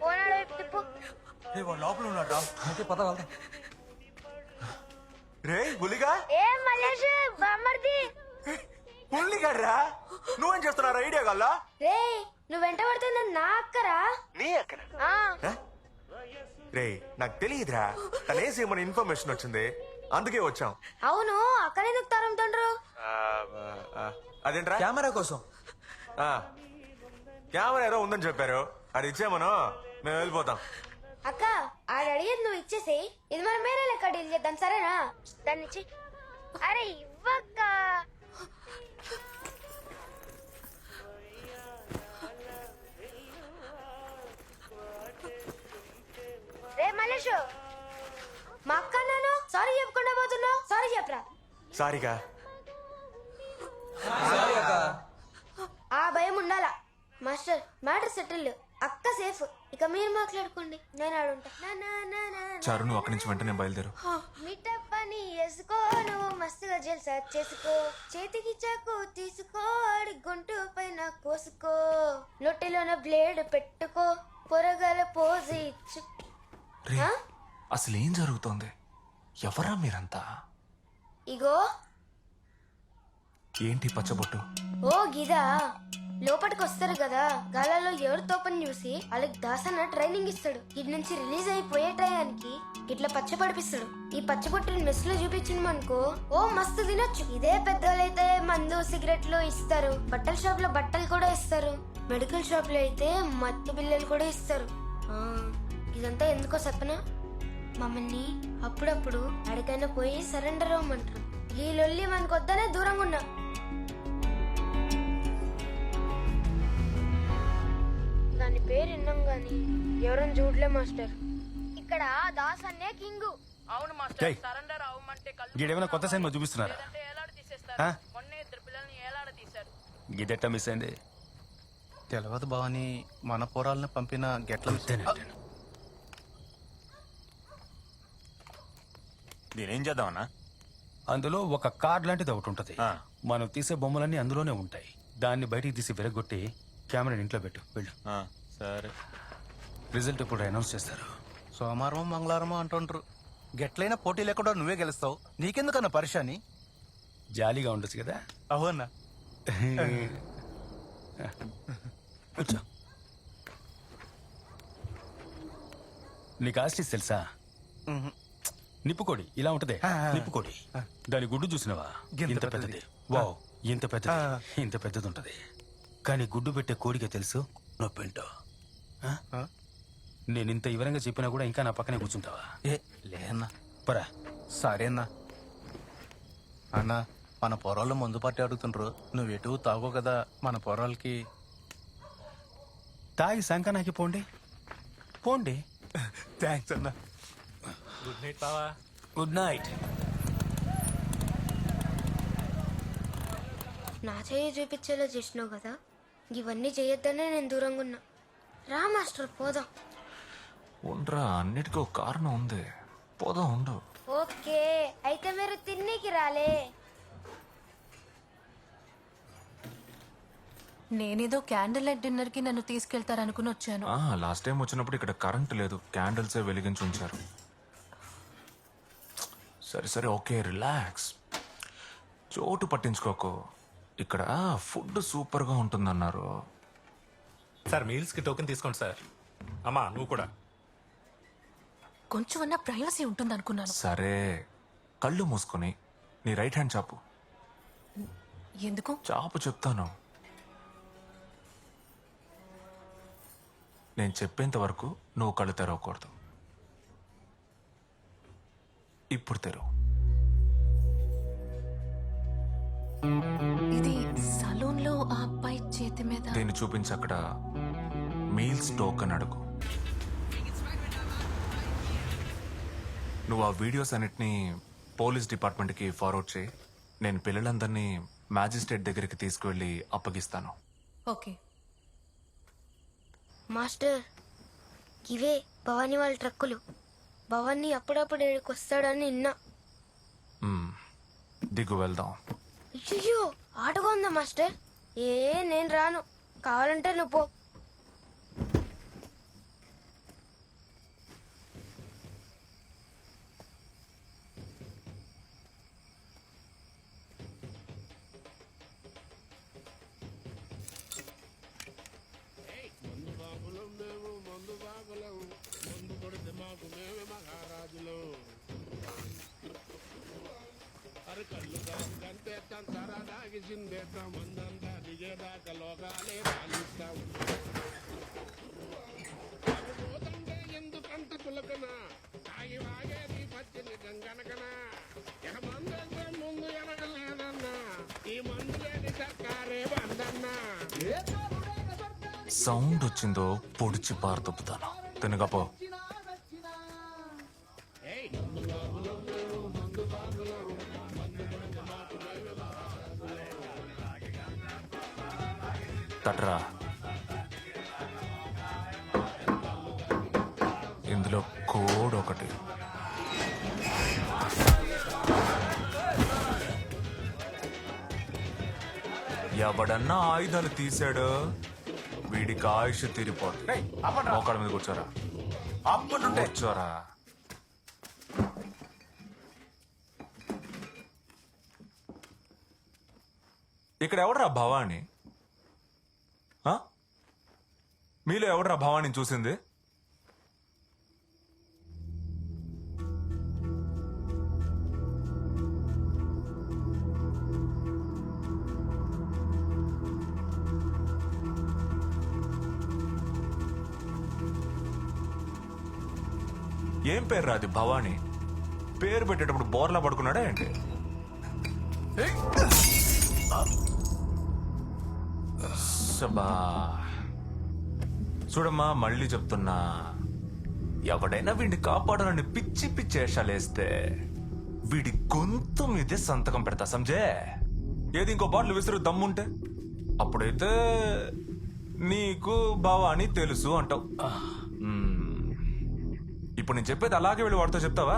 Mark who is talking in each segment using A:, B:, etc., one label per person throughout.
A: పోనాడు వైపు తిప్పు.
B: లోపల ఉన్నాడు.
C: అయితే పద వెళ్దాం.
B: రే బుల్లిగా,
A: ఏం మల్లేష్ బామ్మర్ది?
B: బుల్లిగాడ్రా, నువ్వేం చేస్తున్నారా? ఐడియా గల్లా
A: రే నువ్వు వెంట పడుతుంది నా అక్కరా?
B: నీ అక్కడ
A: ఆ,
B: రే నాకు తెలియదురా, తనేసి మన ఇన్ఫర్మేషన్ వచ్చింది, అందుకే వచ్చాం.
A: అవును అక్కడెందుకు తరుముతుండ్రు?
B: అదేంట్రా?
C: కెమెరా కోసం.
B: ఆ, కెమెరా ఏదో ఉందని చెప్పారు, అది ఇచ్చామను మేము వెళ్ళిపోతాం.
A: అక్క ఆడ అడిగేది నువ్వు ఇచ్చేసి ఇది మనం వేరే లెక్క డీల్ చేద్దాం, సరేనా? దాన్ని ఇచ్చి. అరే ఇవ్వక్క. రే మల్లేషు, మా అక్క అన్నాను సారీ చెప్పకుండా పోతున్నావు, సారీ చెప్పరా.
B: సారీగా.
C: సారీ అక్క.
A: ఆ భయం ఉండాలా. మాస్టర్ మ్యాటర్ సెటిల్, అక్క సేఫ్, ఇక మీరు మాట్లాడుకోండి, నేను ఆడుంటా.
B: చారు, నువ్వు అక్కడి నుంచి వెంటనే బయలుదేరు.
A: మీటప్ పని వేసుకో, నువ్వు మస్తుగా జల్సా చేసుకో, చేతికి చాకు తీసుకో, ఆడి గొంతు పైన కోసుకో, నొట్టిలోన బ్లేడ్ పెట్టుకో, పొరగల పోజు ఇచ్చు.
B: రే, అసలు ఏం జరుగుతోంది? ఎవరా మీరంతా?
A: ఇగో
B: ఏంటి పచ్చబొట్టు?
A: ఓ గిదా, లోపలికి వస్తారు కదా, గాలలో ఎవరి తోపని చూసి వాళ్ళకి దాసన్న ట్రైనింగ్ ఇస్తాడు. ఇటు నుంచి రిలీజ్ అయిపోయే టయానికి ఇట్లా పచ్చ పడిపిస్తాడు. ఈ పచ్చబొట్టుని మెస్ లో చూపించినమనుకో ఓ మస్తు తినొచ్చు. ఇదే పెద్దోళ్ళైతే మందు సిగరెట్లు ఇస్తారు, బట్టల షాప్ లో బట్టలు కూడా ఇస్తారు, మెడికల్ షాప్ లో అయితే మత్తు బిల్లలు కూడా ఇస్తారు. ఆ, ఇదంతా ఎందుకో చెప్పనా? మమ్మల్ని అప్పుడప్పుడు ఎక్కడికైనా పోయి సరెండర్ అవ్వమంటారు. ఈ లొల్లి మనకు వద్దనే దూరంగా ఉన్నా. దాని పేరు విన్నాం గాని ఎవరైనా చూడలే మాస్టర్. ఇక్కడ దాస్ అన్నే కింగు.
D: అవును మాస్టర్, సరెండర్ అవ్వమంటే
E: గీడేమైనా కొత్త సినిమా చూపిస్తున్నారా?
D: ఏలాడ తీసేస్తారు. మొన్న ఇద్దరు పిల్లల్ని ఏలాడ తీశారు.
E: గీదెట్టా మిస్ అయింది?
F: తెలియదు బావని, మన పోరాలను పంపిన గెట్ల
E: నేనేం చేద్దామన్నా? అందులో ఒక కార్డ్ లాంటిది ఒకటి ఉంటది. మనం తీసే బొమ్మలన్నీ అందులోనే ఉంటాయి. దాన్ని బయటికి తీసి విరగొట్టి కెమెరా ఇంట్లో పెట్టు. వెళ్ళు.
F: సరే.
E: రిజల్ట్ ఇప్పుడు అనౌన్స్ చేస్తారు.
F: సోమవారం మంగళవారం అంటుంటారు. గెట్లైనా పోటీ లేకుండా నువ్వే గెలుస్తావు, నీకెందుకన్నా పరిశాని?
E: జాలీగా ఉండొచ్చు కదా.
F: అవునా?
E: కూర్చో. నీకు ఆస్ట్రీస్ తెలుసా? నిప్పుకోడి ఇలా ఉంటదే, నిప్పుకోడి. దాని గుడ్డు చూసినవా? ఇంత పెద్దది. వావ్, ఇంత పెద్దది. ఇంత పెద్దది ఉంటది. కానీ గుడ్డు పెట్టే కోడికే తెలుసు నొప్పింటో. నేను ఇంత వివరంగా చెప్పినా కూడా ఇంకా నా పక్కనే కూర్చుంటావా?
F: లేదన్నా.
E: పరా.
F: సరేనా అన్నా, మన పొరాళ్ళు ముందు పార్టీ అడుగుతుండ్రు, నువ్వు ఎటు తాగో కదా మన పొరాలకి.
E: తాగి సంకనాకి పోండి పోండి.
F: థ్యాంక్స్ అన్నా. గుడ్ నైట్ బావా.
E: Good night.
A: నా చేయి చూపించేలా చేసినావు కదా, ఇవన్నీ చేయొద్దనే నేను దూరంగా ఉన్నా. రా మాస్టర్ పోదాం.
B: ఉండరా, అన్నిటికీ ఒక కారణం ఉంది, పోదాం. ఉండు.
A: ఓకే అయితే మీరు తిన్నీకి రాలే.
G: నేనేదో క్యాండిల్ లైట్ డిన్నర్ కి నన్ను తీసుకెళ్తారనుకుని వచ్చాను.
B: లాస్ట్ టైం వచ్చినప్పుడు ఇక్కడ కరెంట్ లేదు, క్యాండిల్సే వెలిగించి ఉంచారు. సరే సరే, ఓకే, రిలాక్స్. చోటు పట్టించుకోకు. ఇక్కడ ఫుడ్ సూపర్ గా ఉంటుందన్నారు.
H: సార్ మీల్స్ కి టోకెన్ తీసుకోండి సార్. అమ్మా నువ్వు కూడా.
G: కొంచెం అన్నా ప్రైవసీ ఉంటుంది అనుకున్నాను.
B: సరే, కళ్ళు మూసుకొని నీ రైట్ హ్యాండ్ చాపు.
G: ఎందుకు?
B: చాపు చెప్తాను. నేను చెప్పేంత వరకు నువ్వు కళ్ళు తెరవకూడదు. ఇప్పుడు తెరవు.
G: ఇది సలూన్ లో ఆ అబ్బాయి చేతి మీద.
B: దీన్ని చూపించి అక్కడ మీల్స్ టోకెన్ అడుగు. నువ్వు ఆ వీడియోస్ అన్నిటినీ పోలీస్ డిపార్ట్మెంట్కి ఫార్వర్డ్ చేయి. నేను పిల్లలందరినీ మ్యాజిస్ట్రేట్ దగ్గరికి తీసుకువెళ్ళి అప్పగిస్తాను.
G: ఓకే
A: మాస్టర్, ఇవే భవానీ వాళ్ళ ట్రక్కులు. భవానీ అప్పుడప్పుడు ఇక్కడికి వస్తాడని విన్నా.
B: దిగు, వెళ్దాం.
A: అయ్యో ఆటగా ఉందా మాస్టర్? నేను రాను, కావాలంటే నువ్వు పో.
B: సౌండ్ వచ్చిందో పొడిచి పారదొప్పుతాను. తినకపో. తట్రా. ఇందులో కోడ్ ఒకటి. ఎవడన్నా ఆయుధాలు తీసాడు వీడికి ఆయుష్ తీరిపోతుంది. మోకాళ్ళ మీద కూర్చోరా. కూర్చోరా. ఇక్కడ ఎవడరా భవాని? ఆ? మీలో ఎవడరా భవాని చూసింది? ఏం పేరు రాది భవాని? పేరు పెట్టేటప్పుడు బోర్లా పడుకున్నాడా ఏంటి? శబా. చూడమ్మా, మళ్ళీ చెప్తున్నా, ఎవడైనా వీడిని కాపాడాలని పిచ్చి పిచ్చి వేషాలేస్తే వీడి గొంతు మీదే సంతకం పెడతా. సంజే. ఏది ఇంకో బాటిల్ విసిరు దమ్ముంటే అప్పుడైతే నీకు భవాని తెలుసు అంటావు. ఇప్పుడు నేను చెప్పేది అలాగే వెళ్ళి వాడితో చెప్తావా?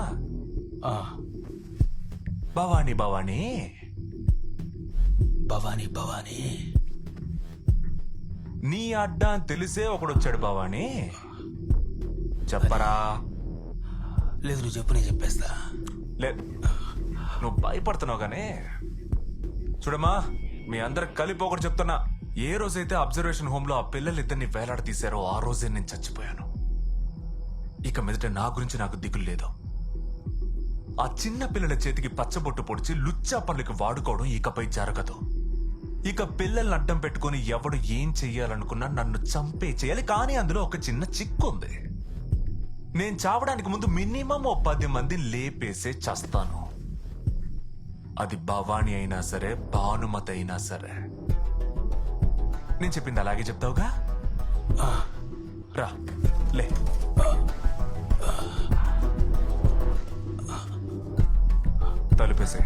B: భవానీ భవానీ
E: భవానీ భవానీ
B: నీ అడ్డా అని తెలిసే ఒకడు వచ్చాడు భవానీ. చెప్పరా?
E: లేదు, నువ్వు చెప్పు, నేను చెప్పేస్తా.
B: లేదు, నువ్వు భయపడుతున్నావు కానీ. చూడమ్మా, మీ అందరికి కలిపి ఒకటి చెప్తున్నా. ఏ రోజైతే అబ్జర్వేషన్ హోమ్ లో ఆ పిల్లలిద్దరిని వేలాడ తీశారో ఆ రోజే నేను చచ్చిపోయాను. ఇక మీదట నా గురించి నాకు దిగులు లేదు. ఆ చిన్న పిల్లల చేతికి పచ్చబొట్టు పొడిచి లుచ్చా పనులకి వాడుకోవడం ఇకపై జరగదు. ఇక పిల్లల్ని అడ్డం పెట్టుకుని ఎవడు ఏం చెయ్యాలనుకున్నా నన్ను చంపే చేయాలి. కానీ అందులో ఒక చిన్న చిక్కు ఉంది. నేను చావడానికి ముందు మినిమం 10 మందిని లేపేసే చస్తాను. అది భవాని అయినా సరే, భానుమతి అయినా సరే. నేను చెప్పింది అలాగే చెప్తావుగా? రా, లే. తలుపేసే.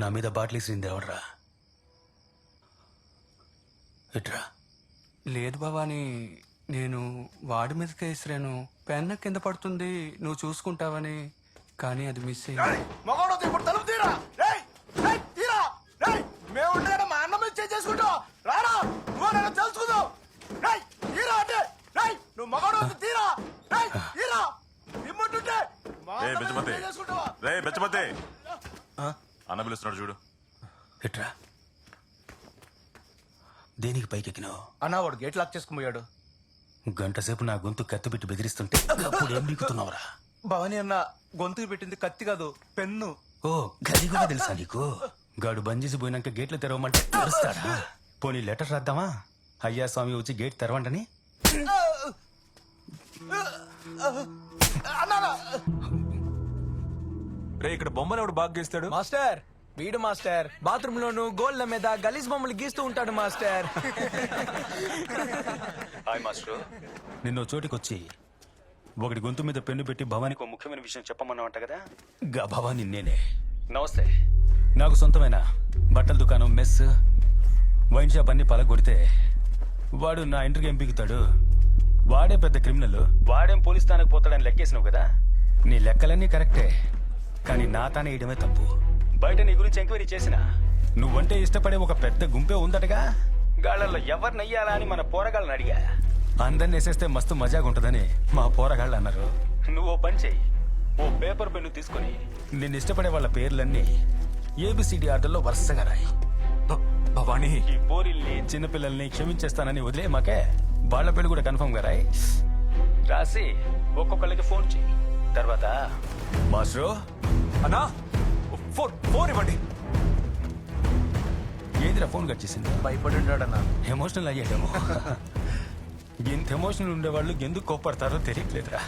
E: నా మీద బాటిల్ ఇసింది ఎవడ్రా? ఇట్రా.
C: లేదు భవాని, నేను వాడి మీదకే ఇసిరాను. పెన్న కింద పడుతుంది, నువ్వు చూసుకుంటావని. కానీ అది మిస్ అయ్యింది.
F: ఇప్పుడు తలుపు తీరా. రేయ్, రేయ్, తీరా. రేయ్, మేము ఉండగా మా అన్న మీద చేసుకుంటావు. రారా, నువ్వు నన్ను తెలుసుకుందావు. రేయ్, తీరా అంటే. రేయ్, నువ్వు మగవాడు తీరా. రేయ్, తీరా. ఇమ్మంటుంటే చేసుకుంటావా?
I: రే బెచ్చమతే, అన్న పిలుస్తున్నాడు చూడు.
E: ఇట్రా. దేనికి పైకెక్కినావు?
F: అన్న, వాడు గేట్ లాక్ చేసుకుని పోయాడు.
E: గంట సేపు నా గొంతు కత్తి పెట్టి బెదిరిస్తుంటే అప్పుడు ఏం నీకుతున్నావురా?
F: భవానీ అన్న గొంతుకు పెట్టింది కత్తి కాదు, పెన్ను.
E: ఓ, గది కూడా తెలుసా నీకు? గాడు బంద్ చేసి పోయినాక గేట్లు తెరవమంటే తెరుస్తాడా? పోనీ లెటర్ రాద్దామా? అయ్యా స్వామి వచ్చి గేట్ తెరవంటని.
B: రే, ఇక్కడ బొమ్మలు ఎవడు బాగా గీస్తాడు?
C: మాస్టర్, వీడు మాస్టర్. బాత్రూమ్ లోను గోళ్ల మీద గలీజ్ బొమ్మలు గీస్తూ ఉంటాడు మాస్టర్.
E: Hi master. నిన్న చోటికొచ్చి ఒకటి గొంతు మీద పెన్ను పెట్టి భవానికి ఒక ముఖ్యమైన విషయం చెప్పమన్నావంట కదా? గా భవాని నేనే. నమస్తే. నాకు సొంతమైన బట్టల దుకాణం, మెస్, వైన్ షాప్ అన్ని పలగొడితే వాడు నా ఇంటికి ఏం పీకుతాడు? వాడే పెద్ద క్రిమినల్. వాడేం పోలీస్ స్థానానికి పోతాడని లెక్కేసినావు కదా? నీ లెక్కలన్నీ కరెక్టే, కానీ నా తానే వేయడమే తప్పు. బయట నీ గురించి ఎంక్వైరీ చేసినా నువ్వంటే ఇష్టపడే ఒక పెద్ద గుంపే ఉందటగా. గాళ్ళల్లో ఎవరినయ్యాలా అని మన పోరగాళ్ళని అడిగా. అందరిని వేసేస్తే మస్తు మజాగా ఉంటుందని మా పోరగాళ్ళు అన్నారు. నువ్వు ఓ పని చెయ్యి, ఓ పేపర్ పెన్ను తీసుకొని నేను ఇష్టపడే వాళ్ళ పేర్లన్నీ ఏబిసిడి ఆర్డర్లో వరుసగా రాయి.
B: భవానీ
E: ఈ పోరిల్ని చిన్నపిల్లల్ని క్షమించేస్తానని వదిలే మాకే వాళ్ళ పేర్లు కూడా కన్ఫర్మ్ గా రాయి. రాసి ఒక్కొక్కళ్ళకి ఫోన్ చేయి. తర్వాత మాస్టరు
B: అన్నా ఫోన్ ఇవ్వండి.
E: ఏందిరా ఫోన్ కట్ చేసింది?
F: భయపడి ఉంటాడన్నా.
E: ఎమోషనల్ అయ్యాడేమో. ఎంత ఎమోషనల్ ఉండేవాళ్ళు ఎందుకు కోపడతారో తెలియట్లేదురా.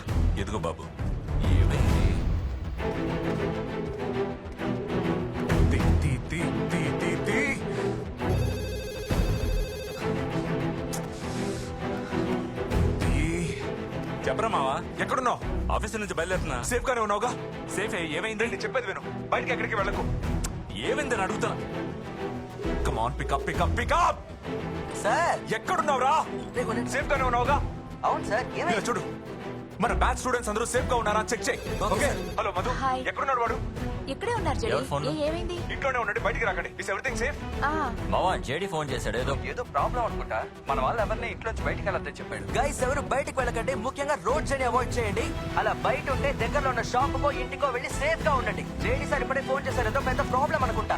I: ఎదుగో బాబు.
B: ఏమైంది? తీ, తీ, తీ, తీ, తీ, తీ. తీ. చెప్పరా మావా, ఎక్కడున్నావు?
I: ఆఫీస్ నుంచి బయలుదేరుతున్నా.
B: సేఫ్ గానే ఉన్నావుగా?
I: సేఫ్ ఏమైంది?
B: నేను చెప్పేది విను, బయటికి ఎక్కడికి వెళ్ళకు.
I: ఏమైందని అడుగుతా.
B: Come on pick up pick up pick up.
F: Sir
B: ఎక్కడున్నావురా? సేఫ్ గానే ఉన్నావుగా?
F: అవును సార్
B: ఇలా చూడు, మన బ్యాచ్ స్టూడెంట్స్ అందరూ సేఫ్ గా ఉన్నారా చెక్ చేయి. ఓకే. Hello Madhu,
G: hi.
B: ఎక్కడున్నాడు వాడు?
G: ఇక్కడే ఉన్నారు జడి. ఏమైంది?
B: ఇంట్లోనే ఉండండి, బయటికి రాకండి. Is everything safe?
J: మావా జేడి ఫోన్ చేశాడు
F: ఏదో ప్రాబ్లం అనుకుంటా. మన వాళ్ళు ఎవరిని ఇంట్లోంచి బయటికి వెళ్ళొద్దని చెప్పాడు. గైస్ ఎవరు బయటికి వెళ్ళకండి, ముఖ్యంగా రోడ్స్ అని అవాయిడ్ చేయండి. అలా బయట ఉంటే దగ్గరలో ఉన్న షాప్ కో ఇంటికో వెళ్ళి సేఫ్ గా ఉండండి. జేడీ సార్ ఇప్పుడే ఫోన్ చేశారు, ఏదో పెద్ద ప్రాబ్లం అనుకుంటా.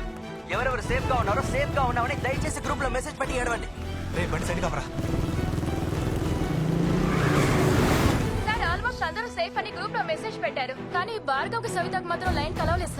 F: ఎవరెవరు సేఫ్ గా ఉన్నారో సేఫ్ గా ఉన్నామని దయచేసి గ్రూప్ లో మెసేజ్ పెట్టి ఏడవండి.
B: రే బండి సైడ్ కాపరా.
G: సార్ ఆల్మోస్ట్ అందరూ సేఫ్ అని గ్రూప్ లో మెసేజ్ పెట్టారు, కానీ భార్గవ్ సవితకు మాత్రం లైన్ కలవలేదు సార్.